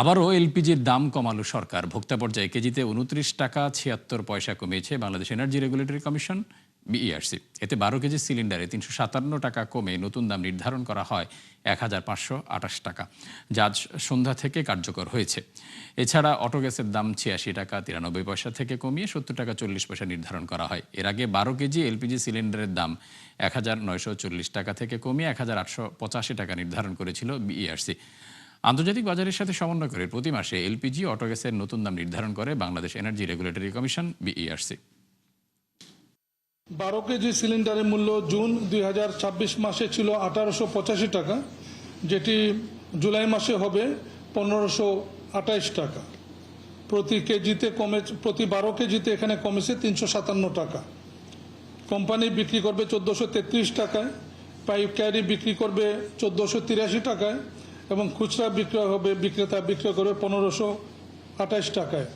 আবারও এলপিজির দাম কমালো সরকার। ভোক্তা পর্যায়ে কেজিতে ২৯ টাকা ৭৬ পয়সা কমিয়েছে Bangladesh energy regulatory commission BERC. এতে ১২ কেজি সিলিন্ডারে ৩৫৭ টাকা কমে নতুন দাম নির্ধারণ করা হয় ১,৫২৮ টাকা, যা আজ সন্ধ্যা থেকে কার্যকর হয়েছে। এছাড়া অটো গ্যাসের দাম ৮৬ টাকা ৯৩ পয়সা থেকে কমিয়ে ৭০ টাকা ৪০ পয়সা নির্ধারণ করা হয়। এর আগে ১২ কেজি এলপিজি সিলিন্ডারের দাম ১,৯৪০ টাকা থেকে কমিয়ে ১,৮৮৫ টাকা নির্ধারণ করেছিল বিইআরসি। আন্তর্জাতিক বাজারের সাথে সমন্বয় করে প্রতি মাসে এলপিজি অটো গ্যাসের নতুন দাম নির্ধারণ করে Bangladesh energy regulatory commission BERC. ১২ KG সিলিন্ডারের মূল্য জুন ২০২৬ মাসে ছিল ১,৮৮৫ টাকা, যেটি জুলাই মাসে হবে ১,৫২৮ টাকা। প্রতি ১২ কেজিতে এখানে কমেছে ৩৫৭ টাকা। কোম্পানি বিক্রি করবে ১৪৩৩ টাকায়, পাইকারি বিক্রি করবে ১৪৮৩ টাকায় এবং খুচরা বিক্রয় হবে বিক্রেতা বিক্রয় করবে ১৫২৮ টাকায়।